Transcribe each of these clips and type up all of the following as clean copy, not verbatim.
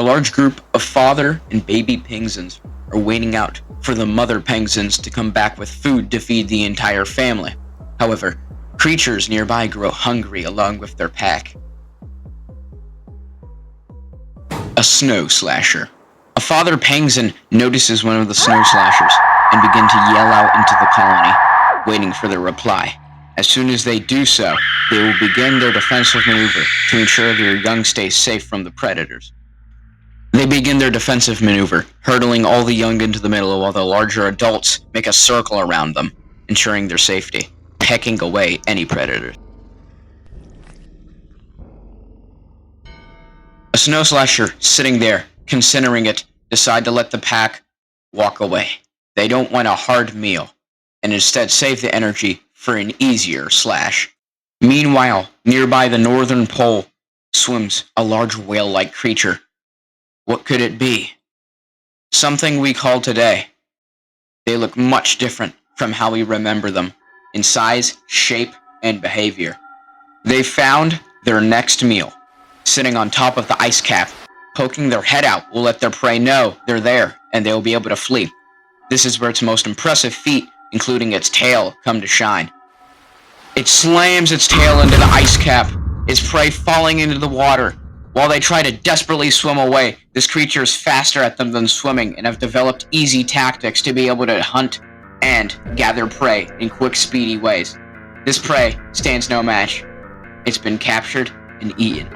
large group of father and baby penguins are waiting out for the mother penguins to come back with food to feed the entire family. However, creatures nearby grow hungry along with their pack. A snow slasher. A father penguin notices one of the snow slashers and begins to yell out into the colony, waiting for their reply. As soon as they do so, they will begin their defensive maneuver to ensure their young stay safe from the predators. They begin their defensive maneuver, hurdling all the young into the middle while the larger adults make a circle around them, ensuring their safety, pecking away any predators. A snow slasher sitting there, considering it, decide to let the pack walk away. They don't want a hard meal, and instead save the energy for an easier slash. Meanwhile, nearby the northern pole swims a large whale-like creature. What could it be? Something we call today. They look much different from how we remember them, in size, shape, and behavior. They found their next meal, sitting on top of the ice cap. Poking their head out will let their prey know they're there, and they will be able to flee. This is where its most impressive feat, including its tail, come to shine. It slams its tail into the ice cap, its prey falling into the water. While they try to desperately swim away, this creature is faster at them than swimming and have developed easy tactics to be able to hunt and gather prey in quick, speedy ways. This prey stands no match. It's been captured and eaten.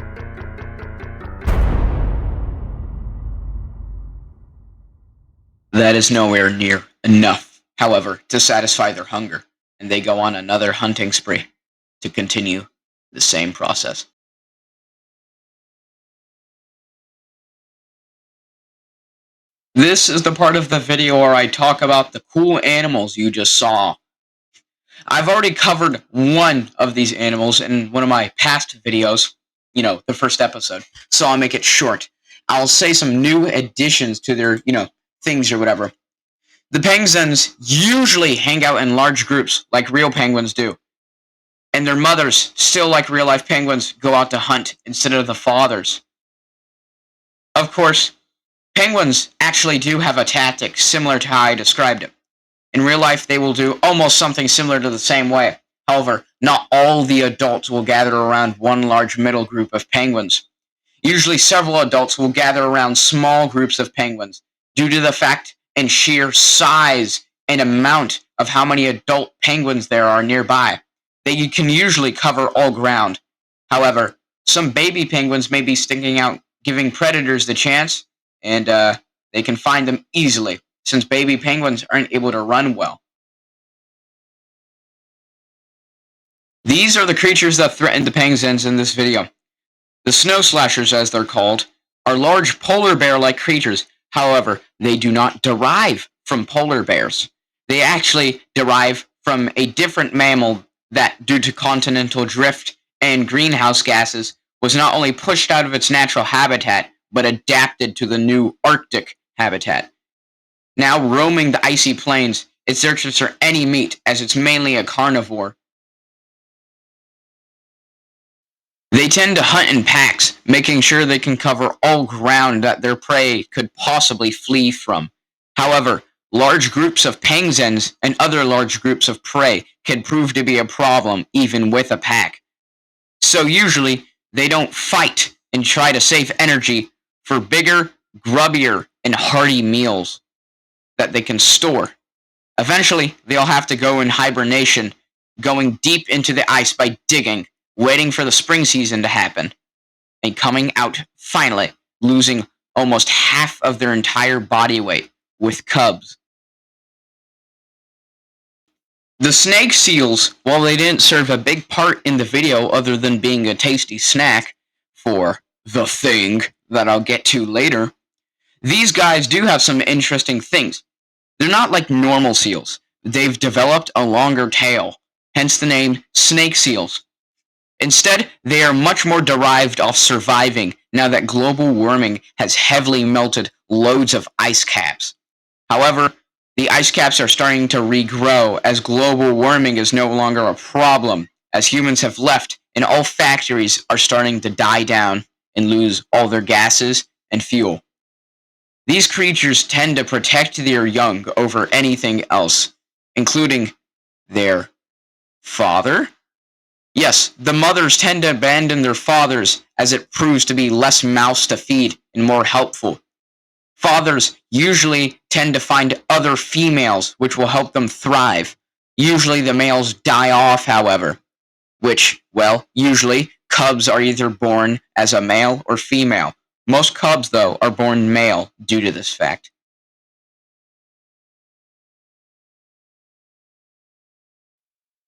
That is nowhere near enough, however, to satisfy their hunger, and they go on another hunting spree to continue the same process. This is the part of the video where I talk about the cool animals you just saw. I've already covered one of these animals in one of my past videos, the first episode, so I'll make it short. I'll say some new additions to their, things or whatever. The penguins usually hang out in large groups like real penguins do, and their mothers, still like real-life penguins, go out to hunt instead of the fathers. Of course, penguins actually do have a tactic similar to how I described it. In real life, they will do almost something similar to the same way. However, not all the adults will gather around one large middle group of penguins. Usually several adults will gather around small groups of penguins due to the fact and sheer size and amount of how many adult penguins there are nearby. They can usually cover all ground. However, some baby penguins may be sticking out, giving predators the chance, and they can find them easily, since baby penguins aren't able to run well. These are the creatures that threaten the penguins in this video. The snow slashers, as they're called, are large polar bear-like creatures. However, they do not derive from polar bears. They actually derive from a different mammal that, due to continental drift and greenhouse gases, was not only pushed out of its natural habitat, but adapted to the new Arctic habitat. Now roaming the icy plains, it searches for any meat, as it's mainly a carnivore. They tend to hunt in packs, making sure they can cover all ground that their prey could possibly flee from. However, large groups of penguins and other large groups of prey can prove to be a problem even with a pack. So usually, they don't fight and try to save energy for bigger, grubbier, and hearty meals that they can store. Eventually, they'll have to go in hibernation, going deep into the ice by digging, waiting for the spring season to happen, and coming out finally, losing almost half of their entire body weight with cubs. The snake seals, while they didn't serve a big part in the video other than being a tasty snack for the thing that I'll get to later, these guys do have some interesting things. They're not like normal seals. They've developed a longer tail, hence the name snake seals. Instead, they are much more derived off surviving now that global warming has heavily melted loads of ice caps. However, the ice caps are starting to regrow as global warming is no longer a problem, as humans have left and all factories are starting to die down and lose all their gases and fuel. These creatures tend to protect their young over anything else, including their father. Yes, the mothers tend to abandon their fathers as it proves to be less mouths to feed and more helpful. Fathers usually tend to find other females which will help them thrive. Usually the males die off, however, which, well, usually cubs are either born as a male or female. Most cubs, though, are born male due to this fact.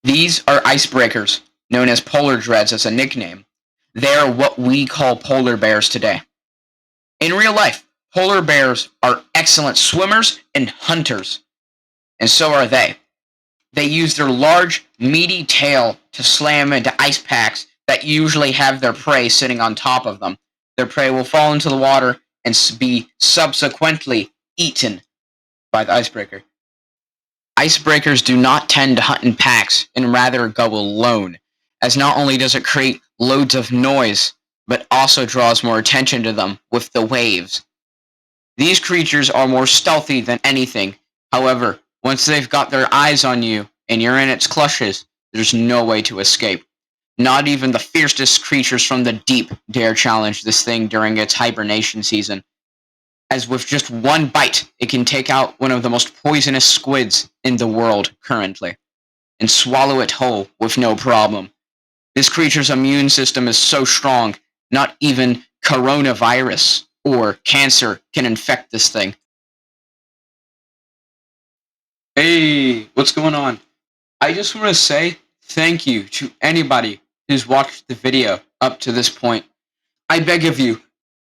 These are icebreakers, known as polar dreads as a nickname. They are what we call polar bears today. In real life, polar bears are excellent swimmers and hunters, and so are they. They use their large, meaty tail to slam into ice packs that usually have their prey sitting on top of them. Their prey will fall into the water and be subsequently eaten by the icebreaker. Icebreakers do not tend to hunt in packs and rather go alone, as not only does it create loads of noise, but also draws more attention to them with the waves. These creatures are more stealthy than anything. However, once they've got their eyes on you and you're in its clutches, there's no way to escape. Not even the fiercest creatures from the deep dare challenge this thing during its hibernation season, as with just one bite, it can take out one of the most poisonous squids in the world currently, and swallow it whole with no problem. This creature's immune system is so strong, not even coronavirus or cancer can infect this thing. Hey, what's going on? I just want to say thank you to anybody who's watched the video up to this point. I beg of you,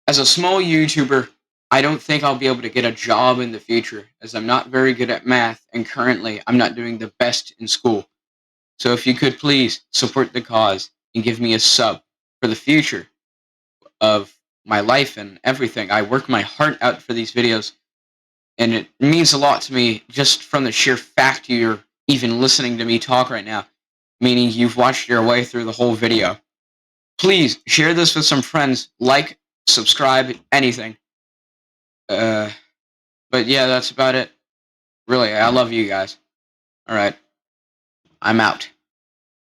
as a small YouTuber, I don't think I'll be able to get a job in the future, as I'm not very good at math, and currently I'm not doing the best in school. So if you could please support the cause and give me a sub for the future of my life and everything. I work my heart out for these videos, and it means a lot to me just from the sheer fact you're even listening to me talk right now, meaning you've watched your way through the whole video. Please share this with some friends, like, subscribe, anything. But yeah, that's about it. Really, I love you guys. Alright, I'm out.